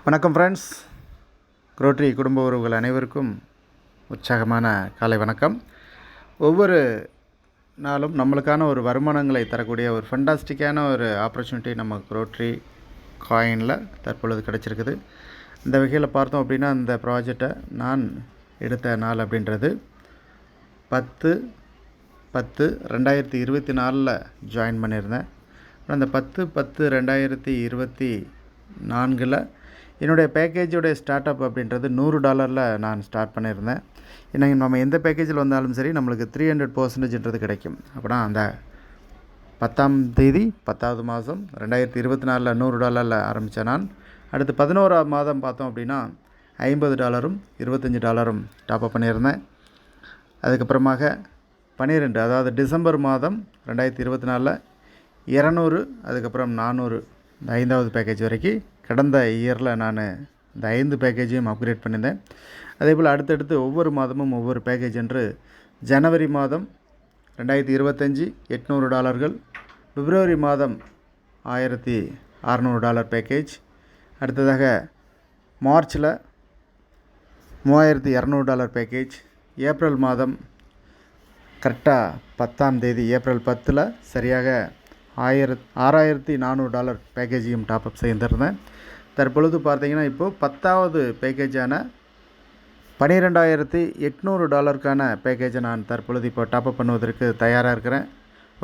வணக்கம் friends, rotary குடும்ப உறவுகள் அனைவருக்கும் உற்சாகமான காலை வணக்கம். ஒவ்வொரு நாளும் நம்மளுக்கான ஒரு வருமானங்களை தரக்கூடிய ஒரு ஃபண்டாஸ்டிக்கான ஒரு ஆப்பர்ச்சுனிட்டி நமக்கு ரோட்டரி காயினில் தற்பொழுது கிடச்சிருக்குது. இந்த வகையில் பார்த்தோம் அப்படின்னா, இந்த ப்ராஜெக்டை நான் எடுத்த நாள் அப்படின்றது 10/10/2024 ஜாயின் பண்ணியிருந்தேன். அந்த 10/10/2024 என்னுடைய பேக்கேஜோடைய ஸ்டார்ட் அப் அப்படின்றது $100 நான் ஸ்டார்ட் பண்ணியிருந்தேன். இன்னைக்கு நம்ம எந்த பேக்கேஜில் வந்தாலும் சரி நம்மளுக்கு 300% கிடைக்கும். அப்படின்னா அந்த 10ஆம் தேதி 10வது மாதம் 2024 $100 ஆரம்பித்த நான் அடுத்து 11ஆம் மாதம் பார்த்தோம் அப்படின்னா $50 $25 டாப்அப் பண்ணியிருந்தேன். அதுக்கப்புறமாக 12 அதாவது டிசம்பர் மாதம் 2024 200 அதுக்கப்புறம் 400 இந்த 5வது பேக்கேஜ் வரைக்கும் கடந்த இயரில் நான் இந்த 5 பேக்கேஜையும் அப்கிரேட் பண்ணியிருந்தேன். அதே போல் அடுத்தடுத்து ஒவ்வொரு மாதமும் ஒவ்வொரு பேக்கேஜ் என்று ஜனவரி மாதம் 2025 $800, பிப்ரவரி மாதம் $1600 பேக்கேஜ், அடுத்ததாக மார்ச்சில் $3200 பேக்கேஜ், ஏப்ரல் மாதம் கரெக்டாக 10ஆம் தேதி ஏப்ரல் 10 சரியாக $6400 பேக்கேஜையும் டாப்அப் செய்திருந்தேன். தற்பொழுது பார்த்தீங்கன்னா இப்போது 10வது பேக்கேஜான $12,800 பேக்கேஜை நான் தற்பொழுது இப்போ டாப்அப் பண்ணுவதற்கு தயாராக இருக்கிறேன்.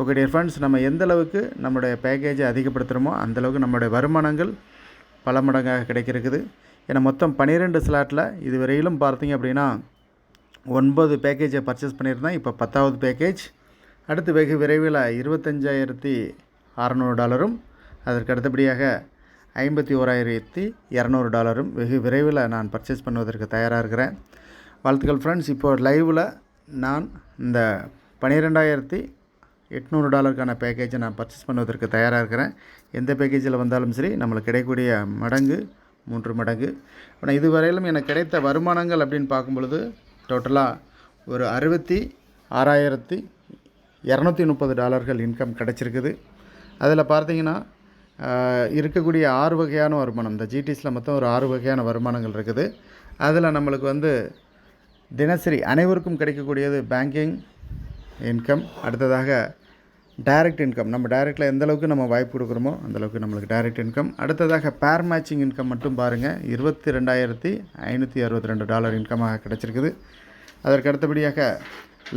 ஓகே டியர் ஃப்ரெண்ட்ஸ், நம்ம எந்த அளவுக்கு நம்மளுடைய பேக்கேஜை அதிகப்படுத்துகிறோமோ அந்தளவுக்கு நம்மளுடைய வருமானங்கள் பல மடங்காக கிடைக்கிறது. ஏன்னா மொத்தம் 12 ஸ்லாட்டில் இதுவரையிலும் பார்த்தீங்க அப்படின்னா 9 பேக்கேஜை பர்ச்சேஸ் பண்ணியிருந்தேன். இப்போ 10வது பேக்கேஜ், அடுத்து வெகு விரைவில் $25,600, அதற்கு அடுத்தபடியாக $51,200 வெகு விரைவில் நான் பர்ச்சேஸ் பண்ணுவதற்கு தயாராக இருக்கிறேன். வாழ்த்துக்கள் ஃப்ரெண்ட்ஸ். இப்போது லைவில் நான் இந்த $12,800 பேக்கேஜை நான் பர்ச்சேஸ் பண்ணுவதற்கு தயாராக இருக்கிறேன். எந்த பேக்கேஜில் வந்தாலும் சரி நம்மளுக்கு கிடைக்கக்கூடிய மடங்கு 3 மடங்கு. ஆனால் இதுவரையிலும் எனக்கு கிடைத்த வருமானங்கள் அப்படின்னு பார்க்கும்பொழுது டோட்டலாக ஒரு $66,230 இன்கம் கிடச்சிருக்குது. அதில் பார்த்தீங்கன்னா இருக்கக்கூடிய 6 வகையான வருமானம், இந்த ஜிடிஸில் மொத்தம் ஒரு 6 வகையான வருமானங்கள் இருக்குது. அதில் நம்மளுக்கு தினசரி அனைவருக்கும் கிடைக்கக்கூடியது பேங்கிங் இன்கம், அடுத்ததாக டைரக்ட் இன்கம், நம்ம டைரெக்டில் எந்த அளவுக்கு நம்ம வாய்ப்பு கொடுக்குறோமோ அந்தளவுக்கு நம்மளுக்கு டைரக்ட் இன்கம், அடுத்ததாக பேர் மேட்சிங் இன்கம் மட்டும் பாருங்கள் $22,562 இன்கமாக கிடச்சிருக்குது. அதற்கு அடுத்தபடியாக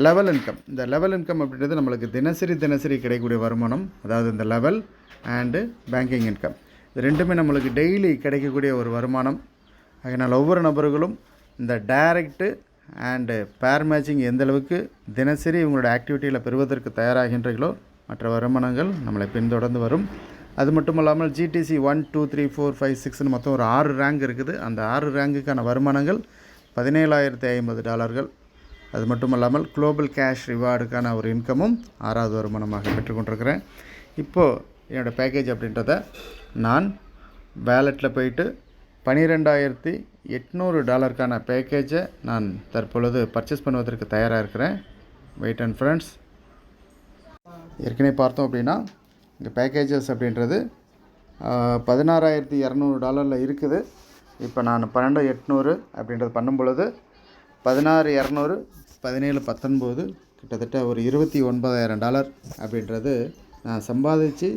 லெவல் இன்கம், இந்த லெவல் இன்கம் அப்படின்றது நம்மளுக்கு தினசரி கிடைக்கக்கூடிய வருமானம், அதாவது இந்த லெவல் அண்டு பேங்கிங் இன்கம் இது ரெண்டுமே நம்மளுக்கு டெய்லி கிடைக்கக்கூடிய ஒரு வருமானம். அதனால் ஒவ்வொரு நபர்களும் இந்த டைரக்டு அண்டு பேர் மேட்சிங் எந்தளவுக்கு தினசரி இவங்களோட ஆக்டிவிட்டியில் பெறுவதற்கு தயாராகின்றீர்களோ மற்ற வருமானங்கள் நம்மளை பின்தொடர்ந்து வரும். அது மட்டும் இல்லாமல் ஜிடிசி 1 2 3 4 5 6ன்னு மொத்தம் ஒரு 6 ரேங்க் இருக்குது. அந்த 6 ரேங்குக்கான வருமானங்கள் $17,050. அது மட்டும் இல்லாமல் குளோபல் கேஷ் ரிவார்டுக்கான ஒரு இன்கமும் 6வது வருமானமாக பெற்றுக்கொண்டிருக்கிறேன். இப்போது என்னோடய பேக்கேஜ் அப்படின்றத நான் வேலெட்டில் போயிட்டு $12,800 பேக்கேஜை நான் தற்பொழுது பர்ச்சேஸ் பண்ணுவதற்கு தயாராக இருக்கிறேன். வெயிட் அண்ட் ஃப்ரெண்ட்ஸ், ஏற்கனவே பார்த்தோம் அப்படின்னா இந்த பேக்கேஜஸ் அப்படின்றது $16,200 இருக்குது. இப்போ நான் 12,800 அப்படின்றது பண்ணும் பொழுது 16,200 17,19 கிட்டத்தட்ட ஒரு $29,000 அப்படின்றது நான் சம்பாதிச்சு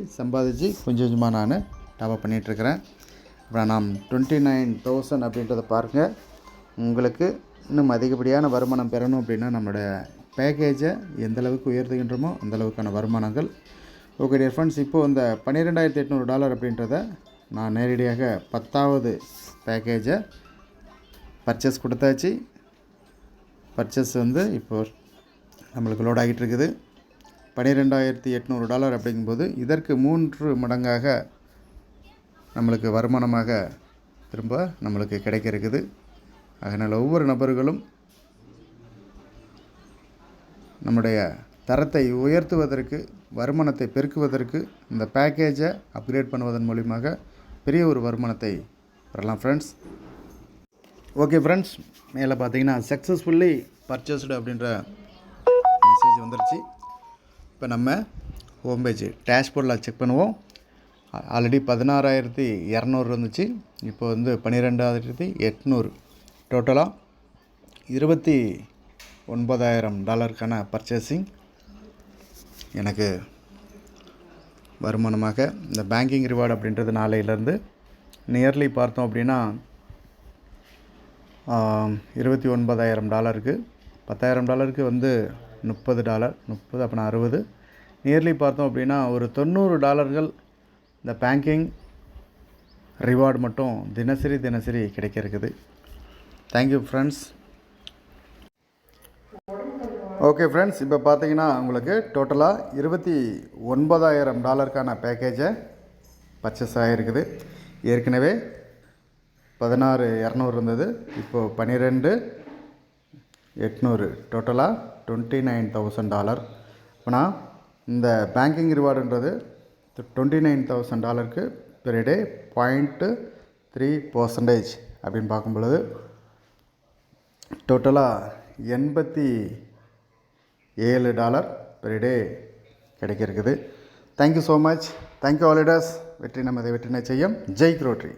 கொஞ்சம் கொஞ்சமாக நான் டாப்அப் பண்ணிகிட்ருக்கிறேன். அப்புறம் நான் 29,000 அப்படின்றத பாருங்கள். உங்களுக்கு இன்னும் அதிகப்படியான வருமானம் பெறணும் அப்படின்னா நம்மளோட பேக்கேஜை எந்தளவுக்கு உயர்த்துகின்றோமோ அந்தளவுக்கான வருமானங்கள். ஓகே டியர் ஃப்ரெண்ட்ஸ், இப்போது இந்த $12,800 அப்படின்றத நான் நேரடியாக 10வது பேக்கேஜை பர்ச்சேஸ் கொடுத்தாச்சு. பர்ச்சேஸ் இப்போது நம்மளுக்கு லோட் ஆகிட்டு இருக்குது. $12,800 அப்படிங்கும்போது இதற்கு 3 மடங்காக நம்மளுக்கு வருமானமாக திரும்ப நம்மளுக்கு கிடைக்க இருக்குது. அதனால் ஒவ்வொரு நபர்களும் நம்முடைய தரத்தை உயர்த்துவதற்கு, வருமானத்தை பெருக்குவதற்கு இந்த பேக்கேஜை அப்கிரேட் பண்ணுவதன் மூலியமாக பெரிய ஒரு வருமானத்தை பெறலாம் ஃப்ரெண்ட்ஸ். ஓகே ஃப்ரெண்ட்ஸ், மேலே பார்த்தீங்கன்னா சக்ஸஸ்ஃபுல்லி பர்ச்சேஸ்டு அப்படின்ற மெசேஜ் வந்துருச்சு. இப்போ நம்ம ஹோம் பேஜ் டேஷ்போர்டில் செக் பண்ணுவோம். ஆல்ரெடி 16,200 இருந்துச்சு. இப்போ வந்து 12,800. டோட்டலாக $29,000 பர்ச்சேசிங் எனக்கு வருமானமாக. இந்த பேங்கிங் ரிவார்டு அப்படின்றது நாளையிலேருந்து நியர்லி பார்த்தோம் அப்படின்னா $29,000. $10,000 வந்து $30, 30 அப்படின்னா 60. நியர்லி பார்த்தோம் அப்படின்னா ஒரு $90 இந்த பேங்கிங் ரிவார்டு மட்டும் தினசரி கிடைக்க இருக்குது. Thank you friends. ஓகே ஃப்ரெண்ட்ஸ், இப்போ பார்த்தீங்கன்னா உங்களுக்கு டோட்டலாக $29,000 பேக்கேஜை பர்ச்சேஸ் ஆகிருக்குது. ஏற்கனவே 16,200 இருந்தது, இப்போது 12,800, டோட்டலாக $29,000. அப்போனா இந்த பேங்கிங் ரிவார்டுன்றது $29,000 பெர் டே 0.3% அப்படின்னு பார்க்கும் பொழுது டோட்டலாக $87 பெர் டே கிடைக்க இருக்குது. Thank you so much. Thank you all leaders. வெற்றி நமது வெற்றி நிச்சயம். ஜெய் ரோட்டரி.